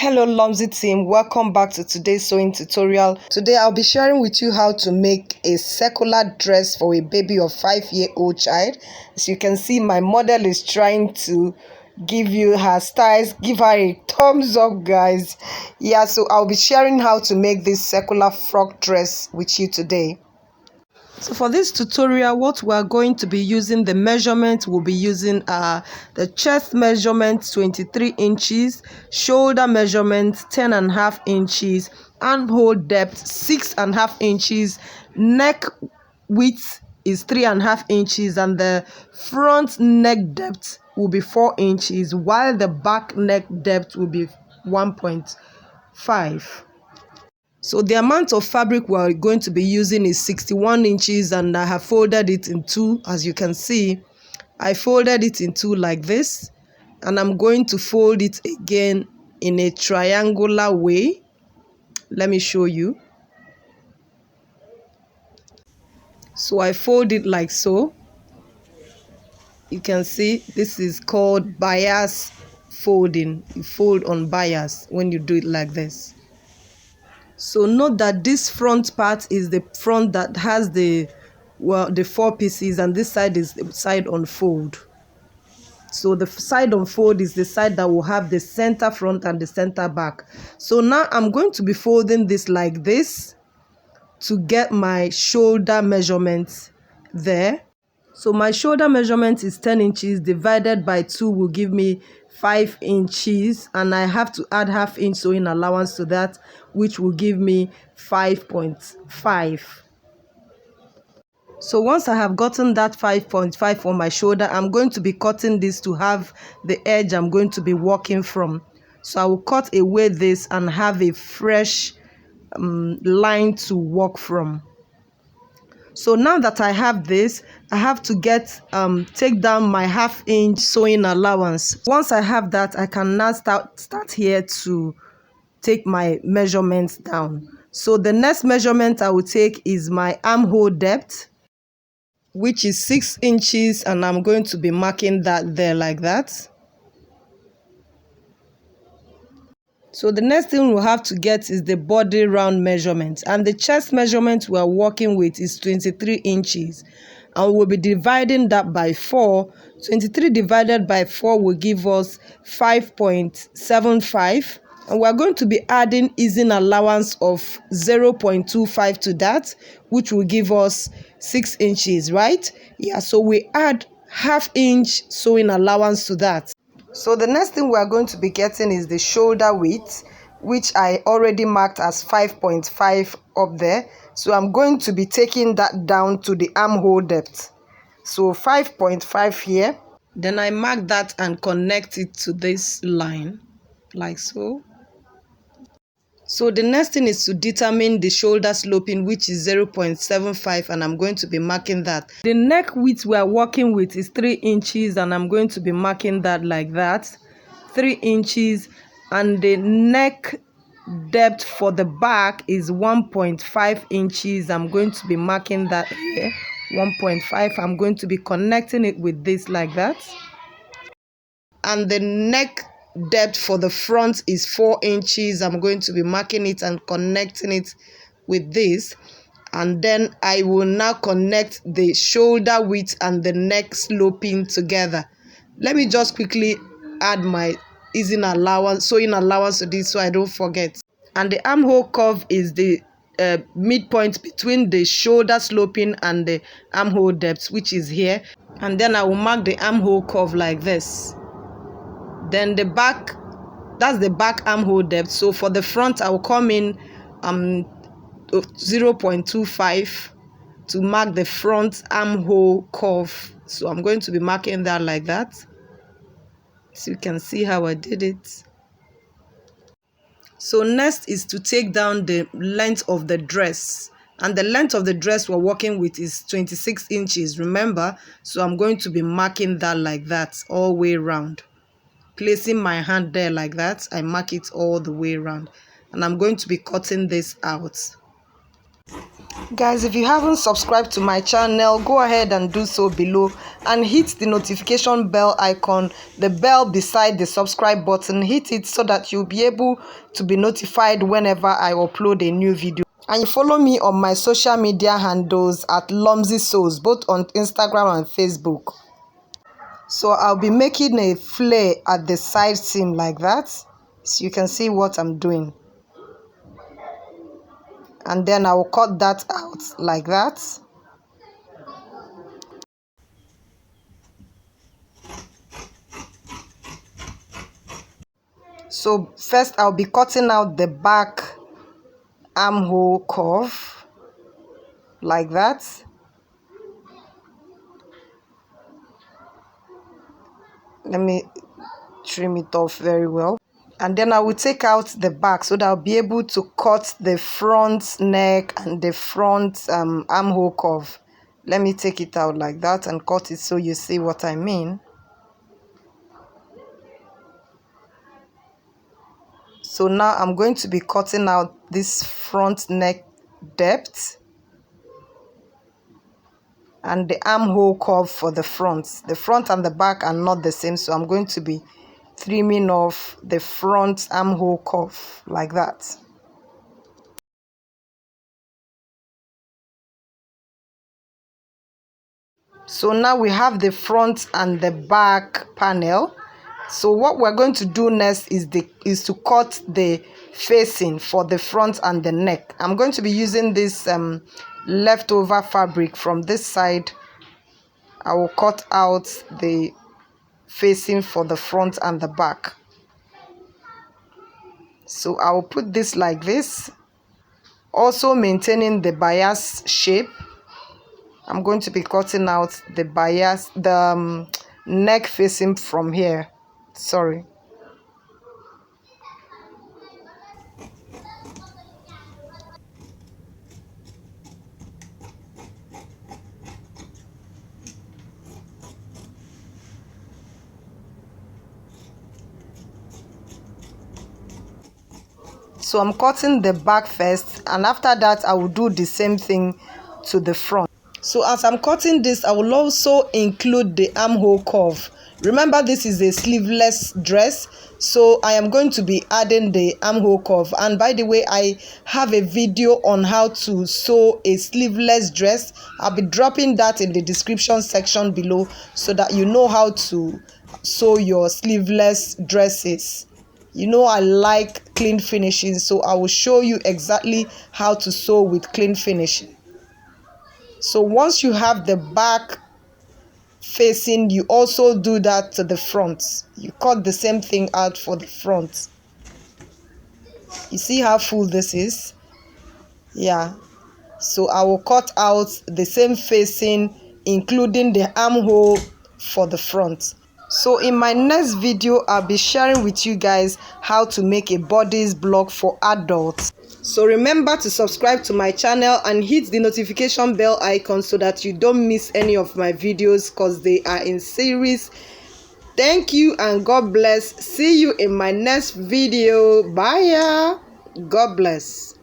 Hello Lomzy team, welcome back to today's sewing tutorial. Today I'll be sharing with you how to make a circular dress for a baby of 5-year-old child. As you can see, my model is trying to give you her styles. Give her a thumbs up, guys. Yeah, so I'll be sharing how to make this circular frock dress with you today. So for this tutorial, what we're going to be using, the measurement we'll be using are the chest measurement 23 inches, shoulder measurement 10.5 inches, armhole depth 6.5 inches, neck width is 3.5 inches, and the front neck depth will be 4 inches, while the back neck depth will be 1.5. So the amount of fabric we're going to be using is 61 inches, and I have folded it in two. As you can see, I folded it in two like this, and I'm going to fold it again in a triangular way. Let me show you. So I fold it like so. You can see this is called bias folding. You fold on bias when you do it like this. So note that this front part is the front that has the four pieces, and this side is the side on fold. So the side on fold is the side that will have the center front and the center back. So now I'm going to be folding this like this to get my shoulder measurement there. So my shoulder measurement is 10 inches divided by 2 will give me 5 inches, and I have to add ½ inch sewing allowance to that, which will give me 5.5. So once I have gotten that 5.5 for my shoulder, I'm going to be cutting this to have the edge I'm going to be working from. So I will cut away this and have a fresh line to work from. So now that I have this, I have to take down my ½ inch sewing allowance. Once I have that, I can now start here to take my measurements down. So the next measurement I will take is my armhole depth, which is 6 inches, and I'm going to be marking that there like that. So the next thing we'll have to get is the body round measurement, and the chest measurement we are working with is 23 inches, and we'll be dividing that by 4. 23 divided by 4 will give us 5.75, and we're going to be adding easing allowance of 0.25 to that, which will give us 6 inches, right? Yeah, so we add ½ inch sewing allowance to that. So the next thing we are going to be getting is the shoulder width, which I already marked as 5.5 up there. So I'm going to be taking that down to the armhole depth. So 5.5 here. Then I mark that and connect it to this line, like so. So the next thing is to determine the shoulder sloping, which is 0.75, and I'm going to be marking that. The neck width we are working with is 3 inches, and I'm going to be marking that like that, 3 inches, and the neck depth for the back is 1.5 inches. I'm going to be marking that here, 1.5. I'm going to be connecting it with this like that. And the neck depth for the front is 4 inches. I'm going to be marking it and connecting it with this, and then I will now connect the shoulder width and the neck sloping together. Let me just quickly add my sewing allowance to this so I don't forget. And the armhole curve is the midpoint between the shoulder sloping and the armhole depth, which is here, and then I will mark the armhole curve like this. Then the back, that's the back armhole depth. So for the front, I will come in 0.25 to mark the front armhole curve. So I'm going to be marking that like that, so you can see how I did it. So next is to take down the length of the dress, and the length of the dress we're working with is 26 inches, remember. So I'm going to be marking that like that all the way around. Placing my hand there like that, I mark it all the way around, and I'm going to be cutting this out. Guys, if you haven't subscribed to my channel, go ahead and do so below and hit the notification bell icon, the bell beside the subscribe button. Hit it so that you'll be able to be notified whenever I upload a new video. And you follow me on my social media handles at Lomzy Sews, both on Instagram and Facebook. So I'll be making a flare at the side seam like that, so you can see what I'm doing. And then I will cut that out like that. So first I'll be cutting out the back armhole curve like that. Let me trim it off very well. And then I will take out the back so that I'll be able to cut the front neck and the front armhole curve. Let me take it out like that and cut it so you see what I mean. So now I'm going to be cutting out this front neck depth and the armhole curve for the front. The front and the back are not the same, so I'm going to be trimming off the front armhole curve like that. So now we have the front and the back panel. So what we're going to do next is to cut the facing for the front and the neck. I'm going to be using this leftover fabric from this side. I will cut out the facing for the front and the back. So I will put this like this, also maintaining the bias shape. I'm going to be cutting out the bias, the neck facing from here. Sorry. So I'm cutting the back first, and after that I will do the same thing to the front. So as I'm cutting this, I will also include the armhole curve. Remember, this is a sleeveless dress, so I am going to be adding the armhole curve. And by the way, I have a video on how to sew a sleeveless dress. I'll be dropping that in the description section below so that you know how to sew your sleeveless dresses. You know I like clean finishing, so I will show you exactly how to sew with clean finishing. So once you have the back facing, you also do that to the front. You cut the same thing out for the front. You see how full this is? Yeah. So I will cut out the same facing, including the armhole for the front. So in my next video, I'll be sharing with you guys how to make a bodice block for adults. So remember to subscribe to my channel and hit the notification bell icon so that you don't miss any of my videos, because they are in series. Thank you and God bless. See you in my next video. Bye. God bless.